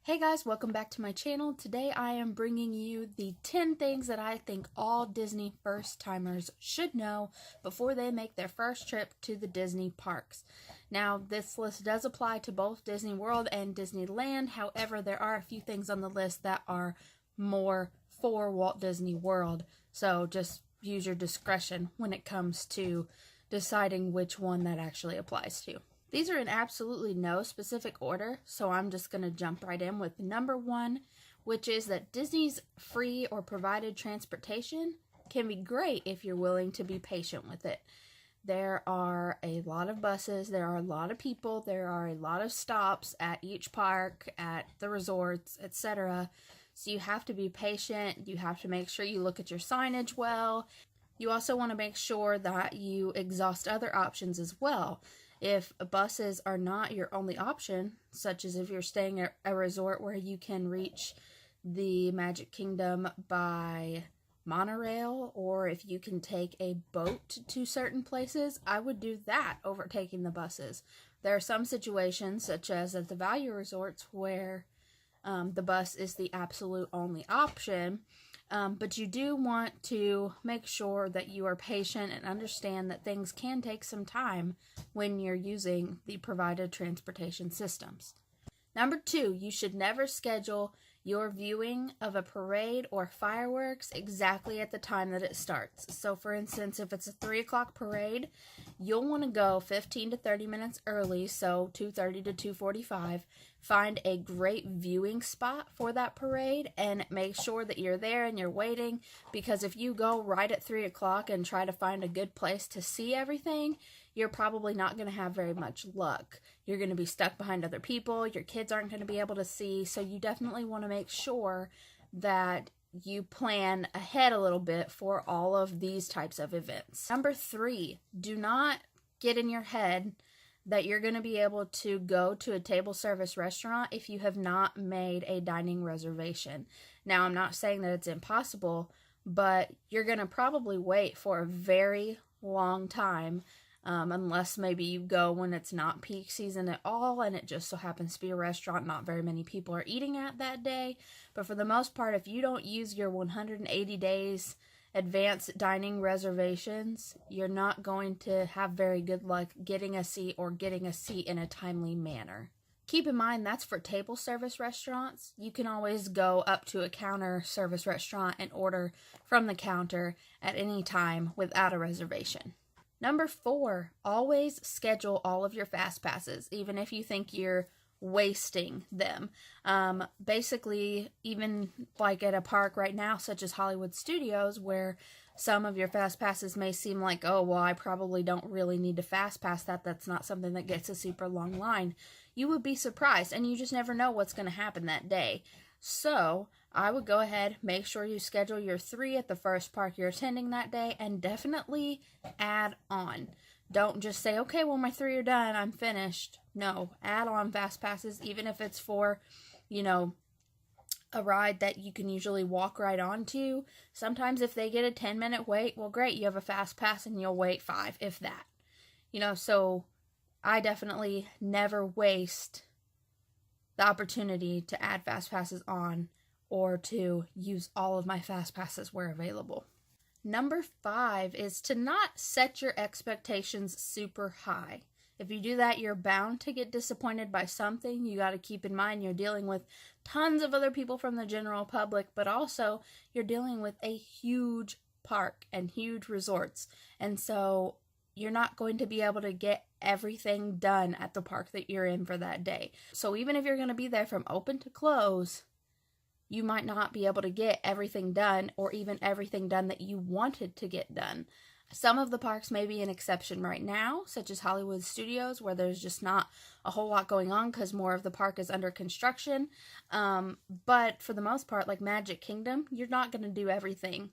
Hey guys, welcome back to my channel. Today I am bringing you the 10 things that I think all Disney first-timers should know before they make their first trip to the Disney parks. Now, this list does apply to both Disney World and Disneyland. However, there are a few things on the list that are more for Walt Disney World. So just use your discretion when it comes to deciding which one that actually applies to. These are in absolutely no specific order, so I'm just going to jump right in with number one, which is that Disney's free or provided transportation can be great if you're willing to be patient with it. There are a lot of buses, there are a lot of people, there are a lot of stops at each park, at the resorts, etc. So you have to be patient, you have to make sure you look at your signage well. You also want to make sure that you exhaust other options as well. If buses are not your only option, such as if you're staying at a resort where you can reach the Magic Kingdom by monorail, or if you can take a boat to certain places, I would do that over taking the buses. There are some situations, such as at the value resorts, where the bus is the absolute only option. But you do want to make sure that you are patient and understand that things can take some time when you're using the provided transportation systems. Number two, you should never schedule your viewing of a parade or fireworks exactly at the time that it starts. So for instance, if it's a 3 o'clock parade, you'll want to go 15 to 30 minutes early, so 2:30 to 2:45. Find a great viewing spot for that parade and make sure that you're there and you're waiting, because if you go right at 3 o'clock and try to find a good place to see everything, you're probably not going to have very much luck. You're going to be stuck behind other people, your kids aren't going to be able to see, so you definitely want to make sure that you plan ahead a little bit for all of these types of events. Number three, do not get in your head that you're going to be able to go to a table service restaurant if you have not made a dining reservation. Now, I'm not saying that it's impossible, but you're going to probably wait for a very long time, unless maybe you go when it's not peak season at all and it just so happens to be a restaurant not very many people are eating at that day. But for the most part, if you don't use your 180 days advanced dining reservations, you're not going to have very good luck getting a seat or getting a seat in a timely manner. Keep in mind, that's for table service restaurants. You can always go up to a counter service restaurant and order from the counter at any time without a reservation. Number four, always schedule all of your fast passes, even if you think you're wasting them. Basically, even like at a park right now, such as Hollywood Studios, where some of your fast passes may seem like, oh, well, I probably don't really need to fast pass that. That's not something that gets a super long line. You would be surprised, and you just never know what's going to happen that day. So I would go ahead, make sure you schedule your 3 at the first park you're attending that day, and definitely add on. Don't just say, okay, well, my 3 are done, I'm finished. No, add on fast passes, even if it's for, a ride that you can usually walk right onto. Sometimes if they get a 10-minute wait, well, great, you have a fast pass and you'll wait 5, if that. So I definitely never waste the opportunity to add fast passes on or to use all of my fast passes where available. Number 5 is to not set your expectations super high. If you do that, you're bound to get disappointed by something. You got to keep in mind you're dealing with tons of other people from the general public, but also you're dealing with a huge park and huge resorts. And so you're not going to be able to get everything done at the park that you're in for that day. So even if you're going to be there from open to close, you might not be able to get everything done, or even everything done that you wanted to get done. Some of the parks may be an exception right now, such as Hollywood Studios, where there's just not a whole lot going on because more of the park is under construction. But for the most part, like Magic Kingdom, you're not going to do everything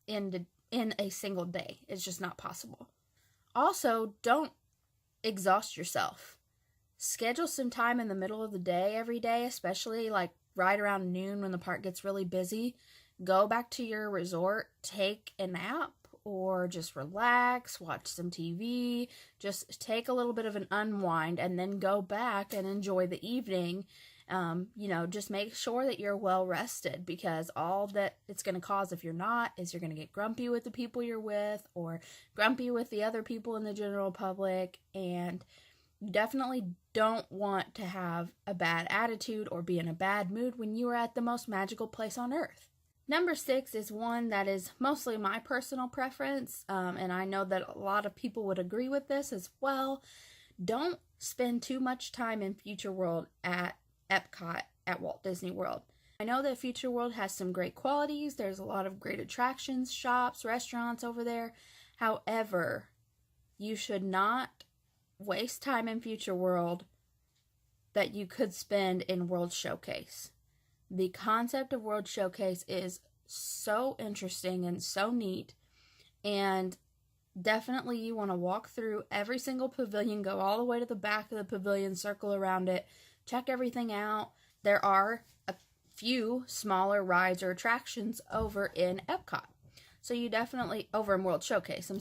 in a single day. It's just not possible. Also, don't exhaust yourself. Schedule some time in the middle of the day every day, especially like right around noon when the park gets really busy. Go back to your resort, take a nap, or just relax, watch some TV, just take a little bit of an unwind, and then go back and enjoy the evening Just make sure that you're well rested, because all that it's going to cause if you're not is you're going to get grumpy with the people you're with, or grumpy with the other people in the general public, and you definitely don't want to have a bad attitude or be in a bad mood when you are at the most magical place on earth. Number 6 is one that is mostly my personal preference, and I know that a lot of people would agree with this as well. Don't spend too much time in Future World at Epcot at Walt Disney World. I know that Future World has some great qualities. There's a lot of great attractions, shops, restaurants over there. However, you should not waste time in Future World that you could spend in World Showcase. The concept of World Showcase is so interesting and so neat, and definitely you want to walk through every single pavilion, go all the way to the back of the pavilion, circle around it, check everything out. There are a few smaller rides or attractions over in Epcot. So you definitely, over in World Showcase,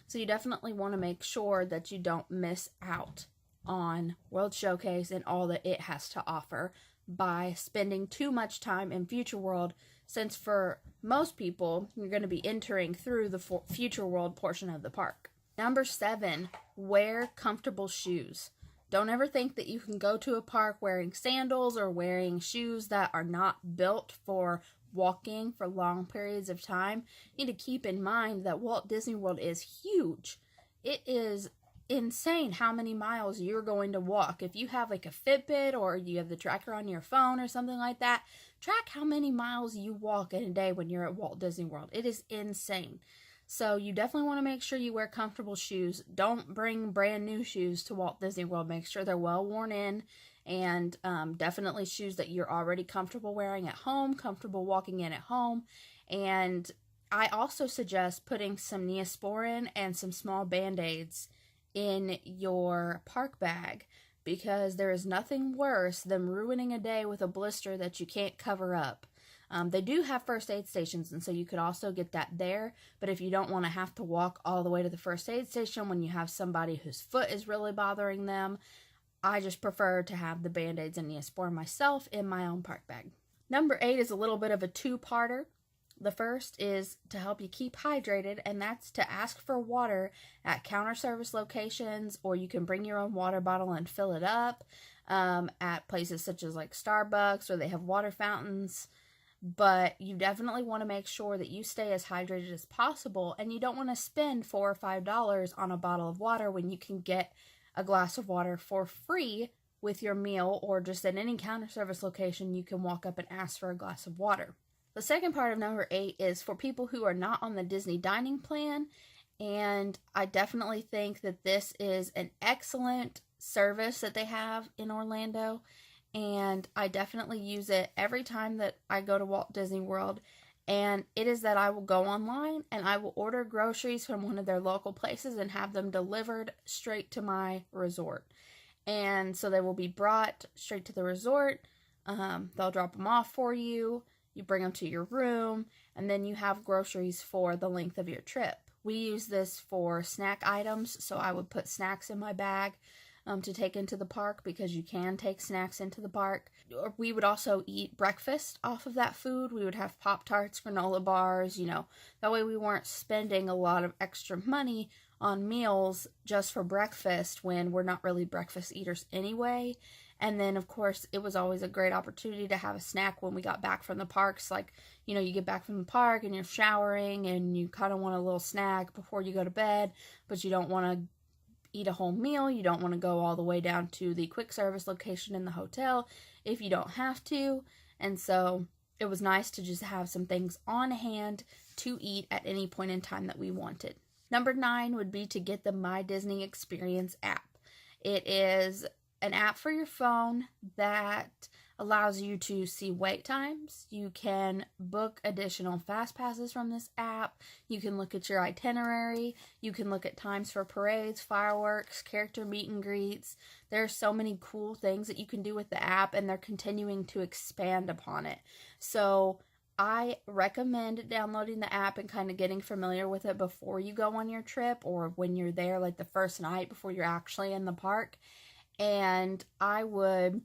So you definitely want to make sure that you don't miss out on World Showcase and all that it has to offer by spending too much time in Future World, since for most people, you're going to be entering through the Future World portion of the park. Number 7, wear comfortable shoes. Don't ever think that you can go to a park wearing sandals or wearing shoes that are not built for walking for long periods of time. You need to keep in mind that Walt Disney World is huge. It is insane how many miles you're going to walk. If you have like a Fitbit or you have the tracker on your phone or something like that, track how many miles you walk in a day when you're at Walt Disney World. It is insane. So you definitely want to make sure you wear comfortable shoes. Don't bring brand new shoes to Walt Disney World. Make sure they're well worn in, and definitely shoes that you're already comfortable wearing at home, comfortable walking in at home. And I also suggest putting some Neosporin and some small Band-Aids in your park bag, because there is nothing worse than ruining a day with a blister that you can't cover up. They do have first aid stations, and so you could also get that there, but if you don't want to have to walk all the way to the first aid station when you have somebody whose foot is really bothering them, I just prefer to have the Band-Aids and Neosporin myself in my own park bag. Number 8 is a little bit of a two-parter. The first is to help you keep hydrated, and that's to ask for water at counter service locations, or you can bring your own water bottle and fill it up at places such as like Starbucks, or they have water fountains. But you definitely want to make sure that you stay as hydrated as possible, and you don't want to spend $4 or $5 on a bottle of water when you can get a glass of water for free with your meal, or just at any counter service location you can walk up and ask for a glass of water. The second part of number 8 is for people who are not on the Disney dining plan, and I definitely think that this is an excellent service that they have in Orlando, and I definitely use it every time that I go to Walt Disney World, and it is that I will go online and I will order groceries from one of their local places and have them delivered straight to my resort. And so they will be brought straight to the resort. They'll drop them off for you. You bring them to your room, and then you have groceries for the length of your trip. We use this for snack items, so I would put snacks in my bag to take into the park, because you can take snacks into the park. We would also eat breakfast off of that food. We would have Pop-Tarts, granola bars, that way we weren't spending a lot of extra money on meals just for breakfast when we're not really breakfast eaters anyway. And then, of course, it was always a great opportunity to have a snack when we got back from the parks. Like, you get back from the park and you're showering and you kind of want a little snack before you go to bed, but you don't want to eat a whole meal. You don't want to go all the way down to the quick service location in the hotel if you don't have to. And so it was nice to just have some things on hand to eat at any point in time that we wanted. Number 9 would be to get the My Disney Experience app. It is an app for your phone that allows you to see wait times. You can book additional fast passes from this app. You can look at your itinerary. You can look at times for parades, fireworks, character meet and greets. There are so many cool things that you can do with the app, and they're continuing to expand upon it. So I recommend downloading the app and kind of getting familiar with it before you go on your trip, or when you're there, like the first night before you're actually in the park. And I would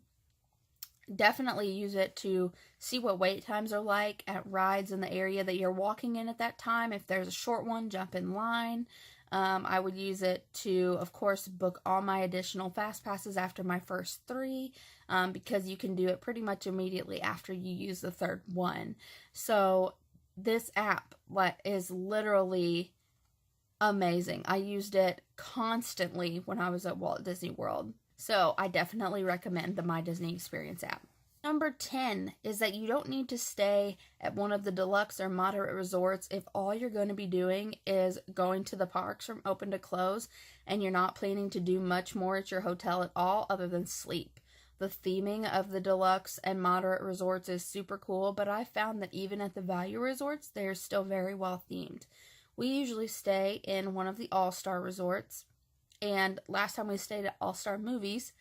Definitely use it to see what wait times are like at rides in the area that you're walking in at that time. If there's a short one, jump in line. I would use it to, of course, book all my additional fast passes after my first 3, because you can do it pretty much immediately after you use the 3rd one. So this app is literally amazing. I used it constantly when I was at Walt Disney World. So I definitely recommend the My Disney Experience app. Number 10 is that you don't need to stay at one of the deluxe or moderate resorts if all you're going to be doing is going to the parks from open to close and you're not planning to do much more at your hotel at all other than sleep. The theming of the deluxe and moderate resorts is super cool, but I found that even at the value resorts, they're still very well themed. We usually stay in one of the All-Star resorts, and last time we stayed at All-Star Movies,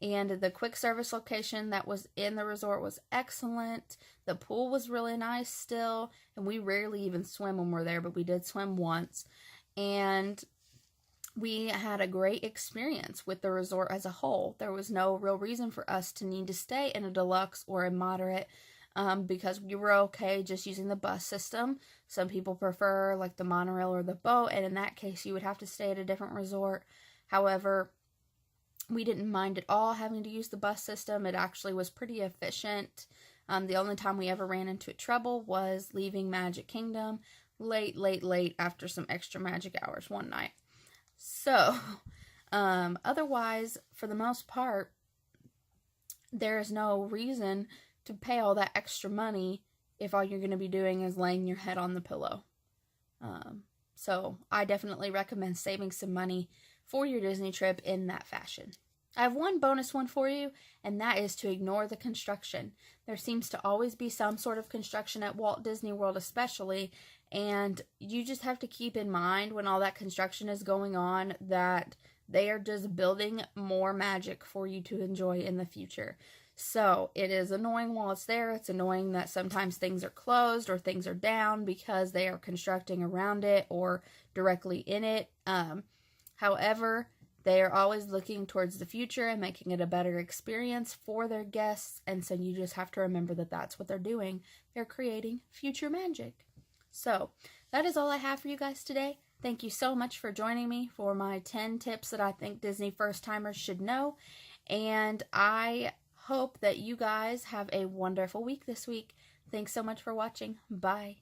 and the quick service location that was in the resort was excellent. The pool was really nice still, and we rarely even swim when we're there, but we did swim once. And we had a great experience with the resort as a whole. There was no real reason for us to need to stay in a deluxe or a moderate, because we were okay just using the bus system. Some people prefer like the monorail or the boat, and in that case you would have to stay at a different resort. However, we didn't mind at all having to use the bus system. It actually was pretty efficient. The only time we ever ran into trouble was leaving Magic Kingdom late after some extra magic hours one night. So, otherwise, for the most part, there is no reason to pay all that extra money if all you're going to be doing is laying your head on the pillow. So I definitely recommend saving some money for your Disney trip in that fashion. I have one bonus one for you, and that is to ignore the construction. There seems to always be some sort of construction at Walt Disney World especially, and you just have to keep in mind when all that construction is going on that they are just building more magic for you to enjoy in the future. So it is annoying while it's there. It's annoying that sometimes things are closed or things are down because they are constructing around it or directly in it. However, they are always looking towards the future and making it a better experience for their guests. And so you just have to remember that that's what they're doing. They're creating future magic. So that is all I have for you guys today. Thank you so much for joining me for my 10 tips that I think Disney first-timers should know. And I hope that you guys have a wonderful week this week. Thanks so much for watching. Bye.